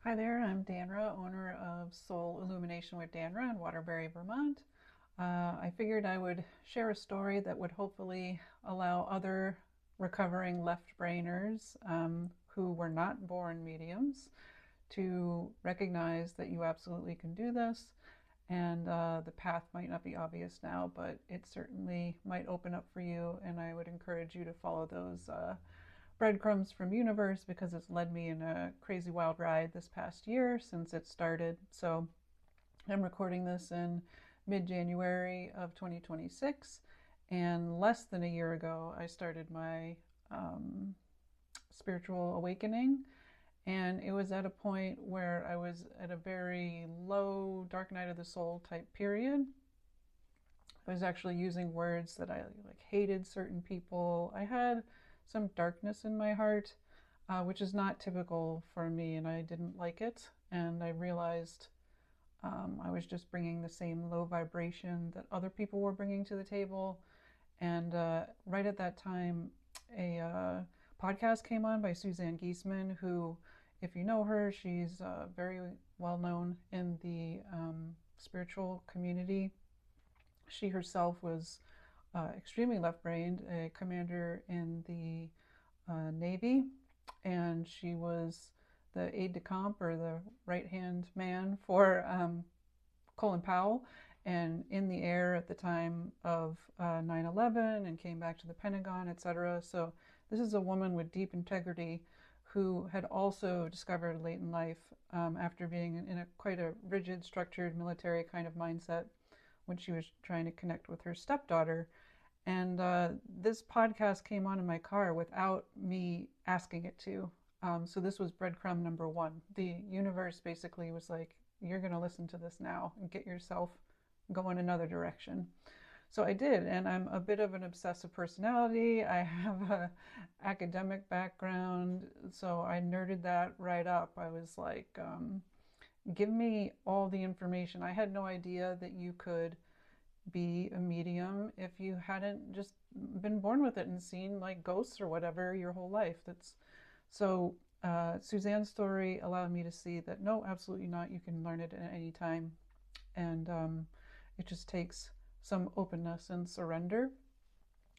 Hi there, I'm Danra, owner of Soul Illumination with Danra in Waterbury, Vermont. I figured I would share a story that would hopefully allow other recovering left-brainers who were not born mediums to recognize that you absolutely can do this. And the path might not be obvious now, but it certainly might open up for you. And I would encourage you to follow those breadcrumbs from universe because it's led me in a crazy wild ride this past year since it started. So I'm recording this in mid-January of 2026, and less than a year ago I started my spiritual awakening, and it was at a point where I was at a very low dark night of the soul type period. I was actually using words that I like hated certain people. I had some darkness in my heart, which is not typical for me, and I didn't like it. And I realized I was just bringing the same low vibration that other people were bringing to the table. And right at that time, a podcast came on by Suzanne Giesemann, who, if you know her, she's very well known in the spiritual community. She herself was extremely left-brained, a commander in the Navy, and she was the aide-de-camp or the right-hand man for Colin Powell, and in the air at the time of 9/11, and came back to the Pentagon, etc. So this is a woman with deep integrity who had also discovered late in life, after being in quite a rigid, structured military kind of mindset when she was trying to connect with her stepdaughter. And this podcast came on in my car without me asking it to. So this was breadcrumb number one. The universe basically was like, you're going to listen to this now and get yourself going another direction. So I did, and I'm a bit of an obsessive personality. I have a academic background, so I nerded that right up. I was like, give me all the information. I had no idea that you could be a medium if you hadn't just been born with it and seen like ghosts or whatever your whole life. That's so Suzanne's story allowed me to see that no, absolutely not. You can learn it at any time, and it just takes some openness and surrender.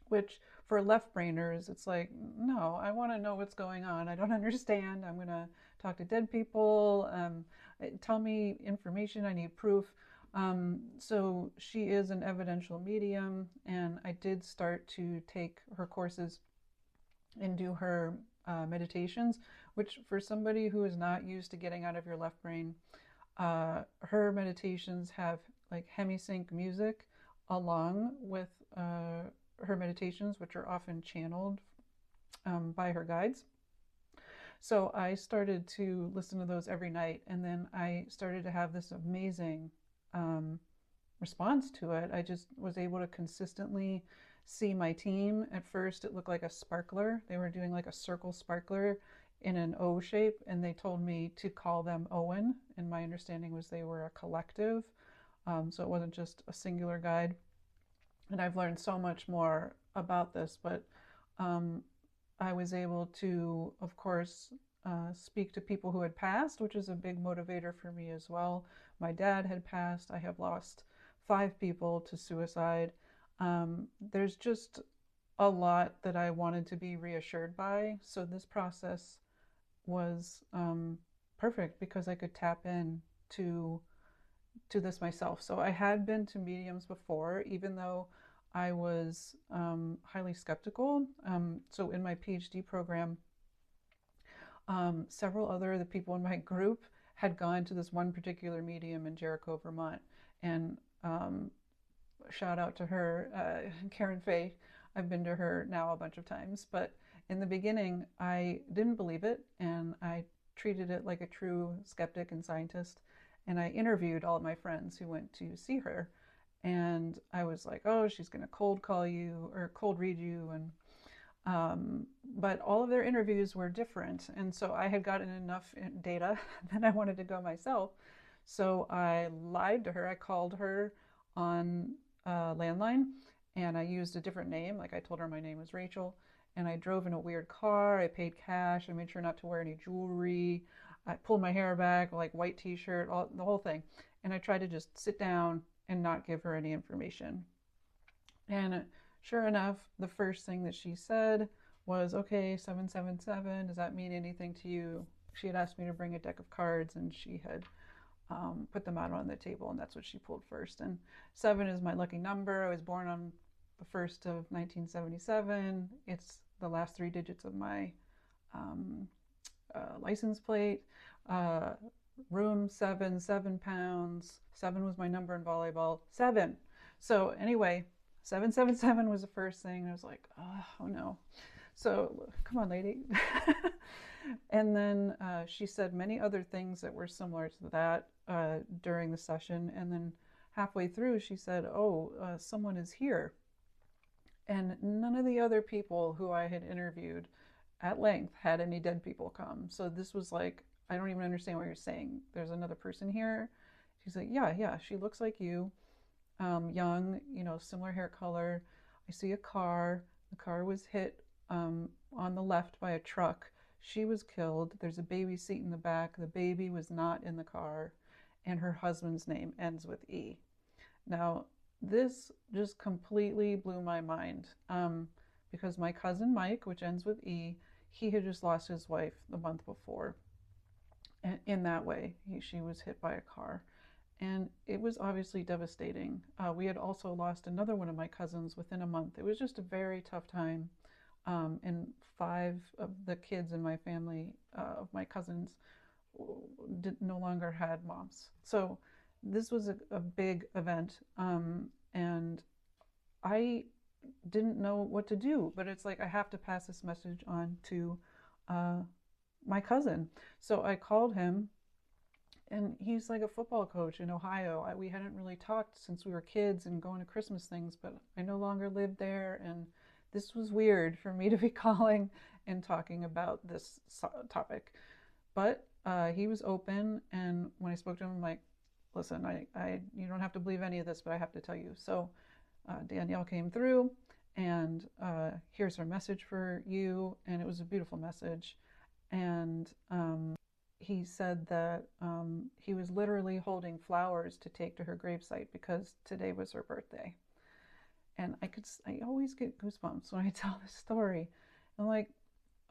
Which for left brainers, it's like, no, I want to know what's going on. I don't understand. I'm gonna talk to dead people. Tell me information. I need proof. So she is an evidential medium, and I did start to take her courses and do her meditations, which for somebody who is not used to getting out of your left brain, her meditations have like hemisync music along with her meditations, which are often channeled by her guides. So I started to listen to those every night, and then I started to have this amazing response to it. I just was able to consistently see my team. At first, it looked like a sparkler. They were doing like a circle sparkler in an O shape, and they told me to call them Owen. And my understanding was they were a collective, so it wasn't just a singular guide. And I've learned so much more about this, but I was able to, of course, speak to people who had passed, which is a big motivator for me as well. My dad had passed. I have lost 5 people to suicide. There's just a lot that I wanted to be reassured by. So this process was perfect because I could tap in to this myself. So I had been to mediums before, even though I was highly skeptical. So in my PhD program, several other of the people in my group had gone to this one particular medium in Jericho, Vermont. And shout out to her, Karen Fay. I've been to her now a bunch of times. But in the beginning, I didn't believe it, and I treated it like a true skeptic and scientist. And I interviewed all of my friends who went to see her. And I was like, oh, she's going to cold call you or cold read you. And but all of their interviews were different. And so I had gotten enough data that I wanted to go myself. So I lied to her. I called her on a landline, and I used a different name. Like I told her my name was Rachel, and I drove in a weird car. I paid cash. I made sure not to wear any jewelry. I pulled my hair back, like white t-shirt, the whole thing. And I tried to just sit down and not give her any information. And sure enough, the first thing that she said was, okay, 777, does that mean anything to you? She had asked me to bring a deck of cards, and she had put them out on the table, and that's what she pulled first. And 7 is my lucky number. I was born on the 1st of 1977. It's the last 3 digits of my license plate. Room 7, 7 pounds. 7 was my number in volleyball. 7. So anyway, 777 was the first thing. I was like, oh no. So come on, lady. And then she said many other things that were similar to that during the session. And then halfway through, she said, oh, someone is here. And none of the other people who I had interviewed at length had any dead people come. So this was like, I don't even understand what you're saying. There's another person here. She's like, yeah, she looks like you, young, similar hair color. I see a car. The car was hit on the left by a truck. She was killed. There's a baby seat in the back. The baby was not in the car. And her husband's name ends with E. Now, this just completely blew my mind because my cousin Mike, which ends with E, he had just lost his wife the month before. And in that way, she was hit by a car. And it was obviously devastating. We had also lost another one of my cousins within a month. It was just a very tough time. And 5 of the kids in my family, of my cousins, no longer had moms. So this was a big event. And I didn't know what to do, but it's like I have to pass this message on to my cousin. So I called him, and he's like a football coach in Ohio. We hadn't really talked since we were kids and going to Christmas things, but I no longer lived there, and this was weird for me to be calling and talking about this topic. But he was open, and when I spoke to him, I'm like, listen, you don't have to believe any of this, but I have to tell you. So Danielle came through, and here's her message for you, and it was a beautiful message. And he said that he was literally holding flowers to take to her gravesite because today was her birthday. And I always get goosebumps when I tell this story. I'm like,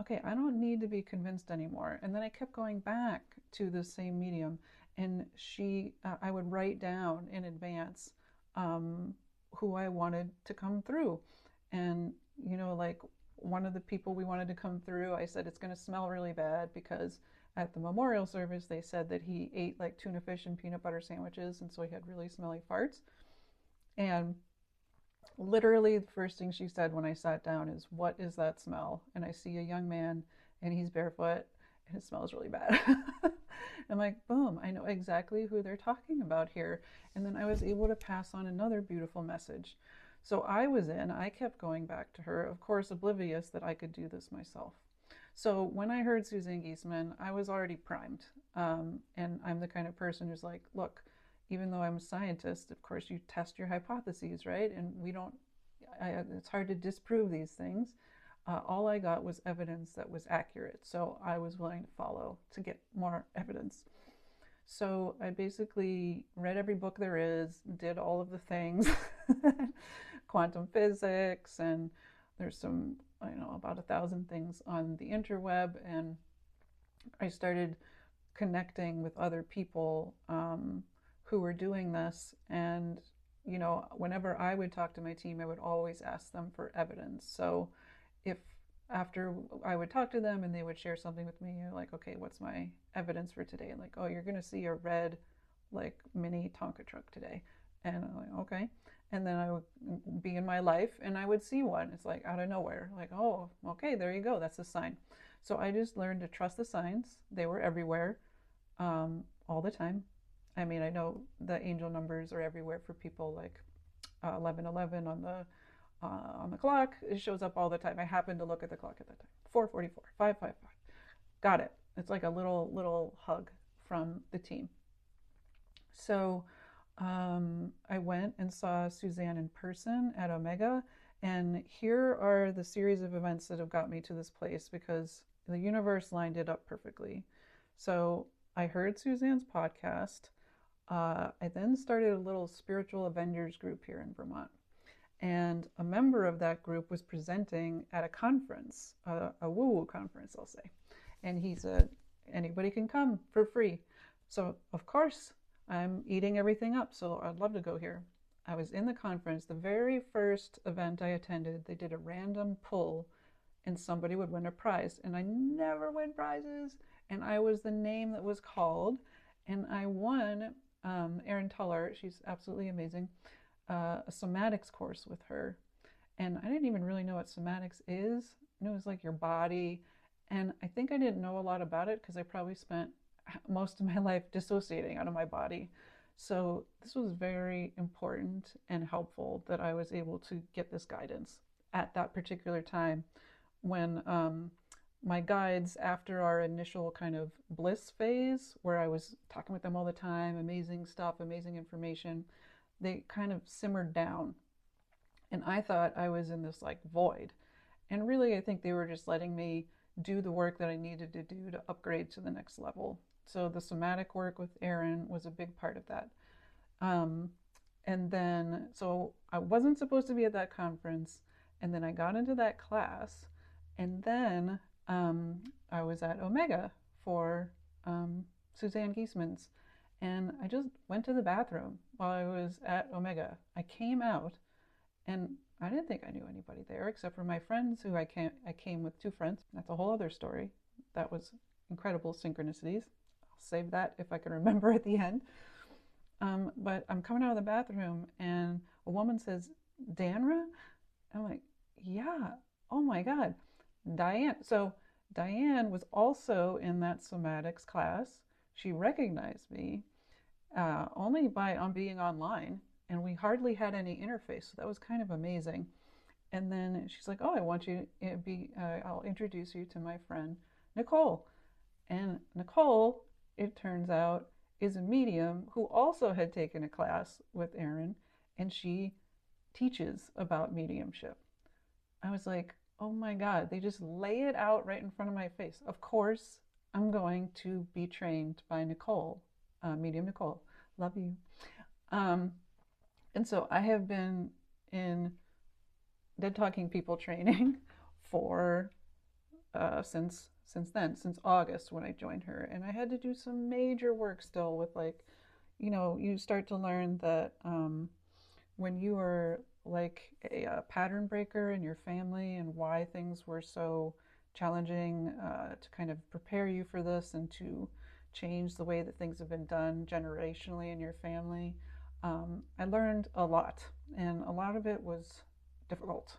okay, I don't need to be convinced anymore. And then I kept going back to the same medium, and I would write down in advance who I wanted to come through. And, like one of the people we wanted to come through, I said, it's going to smell really bad because at the memorial service, they said that he ate like tuna fish and peanut butter sandwiches. And so he had really smelly farts. And literally the first thing she said when I sat down is, what is that smell? And I see a young man, and he's barefoot, and it smells really bad. I'm like, boom, I know exactly who they're talking about here. And then I was able to pass on another beautiful message. So I kept going back to her, of course, oblivious that I could do this myself. So when I heard Suzanne Giesemann, I was already primed. And I'm the kind of person who's like, look, even though I'm a scientist, of course, you test your hypotheses, right? And it's hard to disprove these things. All I got was evidence that was accurate. So I was willing to follow to get more evidence. So I basically read every book there is, did all of the things, quantum physics, and there's some, about 1,000 things on the interweb. And I started connecting with other people who were doing this. And, whenever I would talk to my team, I would always ask them for evidence. So if after I would talk to them and they would share something with me, you're like, okay, what's my evidence for today? And like, oh, you're going to see a red, like, mini Tonka truck today. And I'm like, okay. And then I would be in my life and I would see one. It's like out of nowhere. Like, oh, okay, there you go. That's a sign. So I just learned to trust the signs. They were everywhere, all the time. I mean, I know the angel numbers are everywhere for people, like 1111 on the clock. It shows up all the time. I happened to look at the clock at that time. 4:44, 5:55. Got it. It's like a little hug from the team. So I went and saw Suzanne in person at Omega, and here are the series of events that have got me to this place because the universe lined it up perfectly. So I heard Suzanne's podcast. I then started a little spiritual Avengers group here in Vermont. And a member of that group was presenting at a conference, a woo-woo conference, I'll say. And he said, anybody can come for free. So, of course, I'm eating everything up, so I'd love to go here. I was in the conference. The very first event I attended, they did a random pull, and somebody would win a prize. And I never win prizes. And I was the name that was called. And I won Erin Tuller. She's absolutely amazing. A somatics course with her. And I didn't even really know what somatics is. And it was like your body. And I think I didn't know a lot about it because I probably spent most of my life dissociating out of my body. So this was very important and helpful that I was able to get this guidance at that particular time when my guides, after our initial kind of bliss phase, where I was talking with them all the time, amazing stuff, amazing information, they kind of simmered down. And I thought I was in this like void. And really, I think they were just letting me do the work that I needed to do to upgrade to the next level. So the somatic work with Erin was a big part of that. And then, so I wasn't supposed to be at that conference. And then I got into that class. And then I was at Omega for Suzanne Giesemann's. And I just went to the bathroom while I was at Omega. I came out and I didn't think I knew anybody there except for my friends who I came with 2 friends. That's a whole other story. That was incredible synchronicities. I'll save that if I can remember at the end. But I'm coming out of the bathroom and a woman says, Danra? I'm like, yeah, oh my God, Diane. So Diane was also in that somatics class. She recognized me only by being online, and we hardly had any interface. So that was kind of amazing. And then she's like, oh, I want you to be, I'll introduce you to my friend, Nicole. And Nicole, it turns out, is a medium who also had taken a class with Erin, and she teaches about mediumship. I was like, oh my God, they just lay it out right in front of my face. Of course, I'm going to be trained by Nicole, medium Nicole. Love you. And so I have been in Dead Talking People training for since then, since August when I joined her. And I had to do some major work still with like, you start to learn that when you are like a pattern breaker in your family and why things were so challenging to kind of prepare you for this and to change the way that things have been done generationally in your family. I learned a lot, and a lot of it was difficult.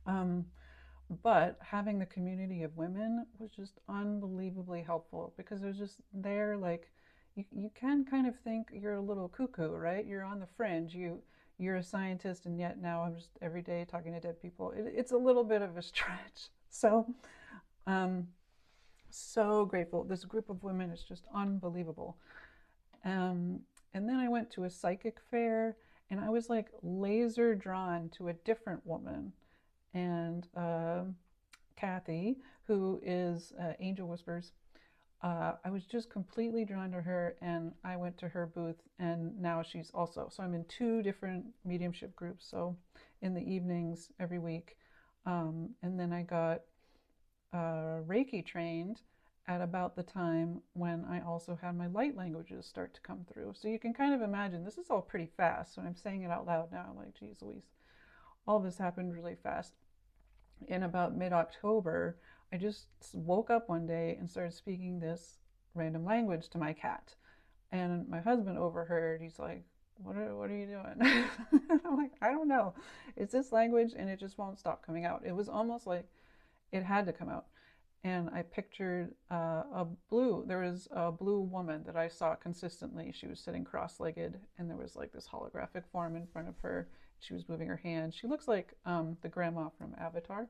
But having the community of women was just unbelievably helpful because it was just there, like, you can kind of think you're a little cuckoo, right? You're on the fringe. You're a scientist, and yet now I'm just every day talking to dead people. It's a little bit of a stretch. So, so grateful. This group of women is just unbelievable. And then I went to a psychic fair, and I was like laser drawn to a different woman. And Kathy, who is Angel Whispers, I was just completely drawn to her, and I went to her booth, and now she's also. So I'm in 2 different mediumship groups. So in the evenings every week. And then I got Reiki trained at about the time when I also had my light languages start to come through. So you can kind of imagine this is all pretty fast. So I'm saying it out loud now, I'm like, geez Louise, all this happened really fast. In about mid-October, I just woke up one day and started speaking this random language to my cat. And my husband overheard. He's like, what are you doing? I'm like, I don't know. It's this language and it just won't stop coming out. It was almost like it had to come out. And I pictured there was a blue woman that I saw consistently. She was sitting cross-legged, and there was like this holographic form in front of her. She was moving her hand. She looks like the grandma from Avatar.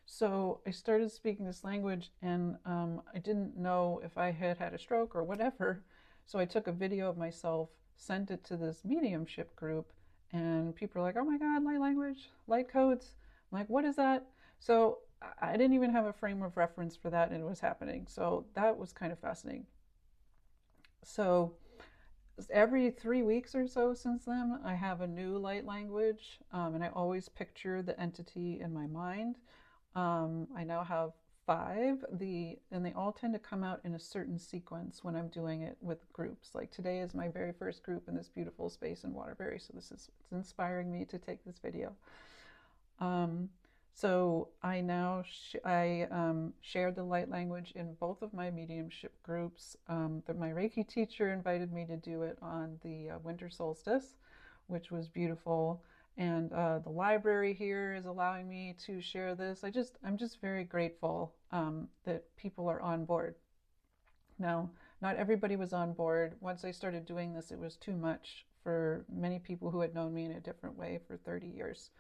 So I started speaking this language, and I didn't know if I had had a stroke or whatever. So I took a video of myself, sent it to this mediumship group, and people are like, oh my God, light language, light codes. I'm like, what is that? So I didn't even have a frame of reference for that, and it was happening. So that was kind of fascinating. So every 3 weeks or so since then, I have a new light language, and I always picture the entity in my mind. I now have five, and they all tend to come out in a certain sequence when I'm doing it with groups. Like today is my very first group in this beautiful space in Waterbury, so it's inspiring me to take this video. So I now shared the light language in both of my mediumship groups. My Reiki teacher invited me to do it on the winter solstice, which was beautiful. And the library here is allowing me to share this. I'm just very grateful that people are on board. Now, not everybody was on board. Once I started doing this, it was too much for many people who had known me in a different way for 30 years.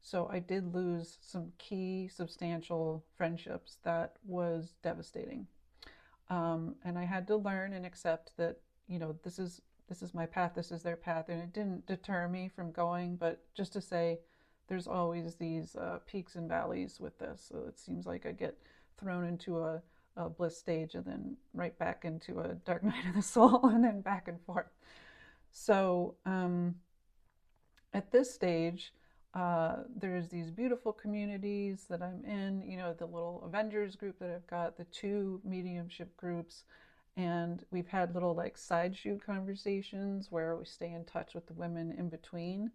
So I did lose some key, substantial friendships. That was devastating. And I had to learn and accept that, this is my path, this is their path. And it didn't deter me from going, but just to say, there's always these peaks and valleys with this. So it seems like I get thrown into a bliss stage and then right back into a dark night of the soul and then back and forth. So at this stage, there's these beautiful communities that I'm in, the little Avengers group that I've got, the 2 mediumship groups, and we've had little like side shoot conversations where we stay in touch with the women in between.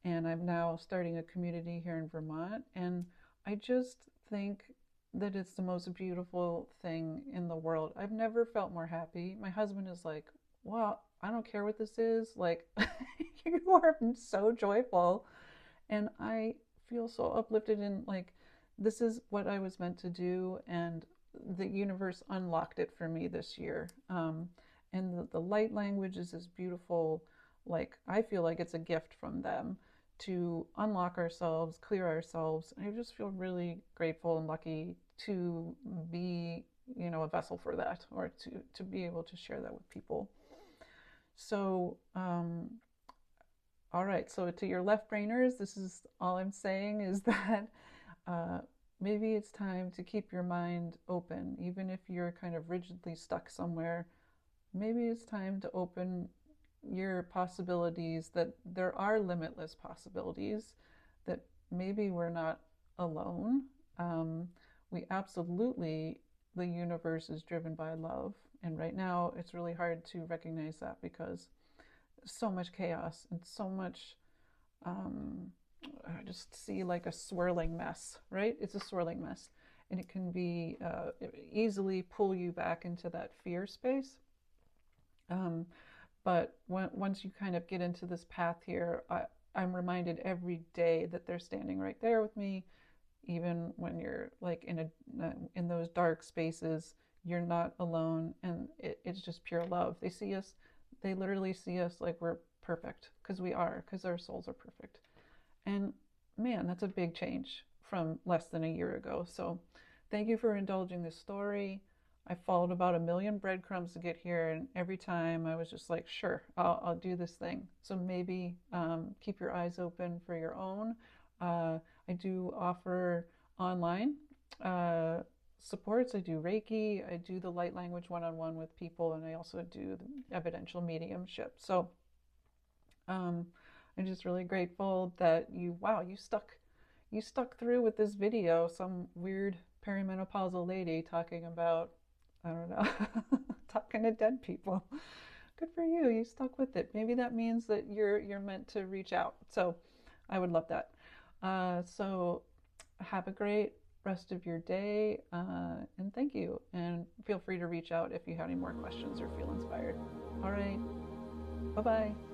And I'm now starting a community here in Vermont, and I just think that it's the most beautiful thing in the world. I've never felt more happy. My husband is like, well, I don't care what this is. Like, you are so joyful. And I feel so uplifted, and like, this is what I was meant to do. And the universe unlocked it for me this year. And the light language is this beautiful, like, I feel like it's a gift from them to unlock ourselves, clear ourselves. And I just feel really grateful and lucky to be, a vessel for that, or to be able to share that with people. So, all right, so to your left brainers, this is all I'm saying is that maybe it's time to keep your mind open, even if you're kind of rigidly stuck somewhere. Maybe it's time to open your possibilities, that there are limitless possibilities, that maybe we're not alone. We absolutely, the universe is driven by love. And right now, it's really hard to recognize that because so much chaos and so much, I just see like a swirling mess, right? It's a swirling mess. And it can be easily pull you back into that fear space. But once you kind of get into this path here, I'm reminded every day that they're standing right there with me. Even when you're like in those dark spaces, you're not alone, and it's just pure love. They literally see us like we're perfect, because we are, because our souls are perfect. And man, that's a big change from less than a year ago. So thank you for indulging this story. I followed about 1,000,000 breadcrumbs to get here, and every time I was just like, sure, I'll do this thing. So maybe keep your eyes open for your own. I do offer online supports. I do Reiki. I do the light language one-on-one with people, and I also do the evidential mediumship. So I'm just really grateful that you stuck through with this video. Some weird perimenopausal lady talking about, I don't know, talking to dead people. Good for you. You stuck with it. Maybe that means that you're meant to reach out. So I would love that. So have a great rest of your day, and thank you. And feel free to reach out if you have any more questions or feel inspired. All right. Bye-bye.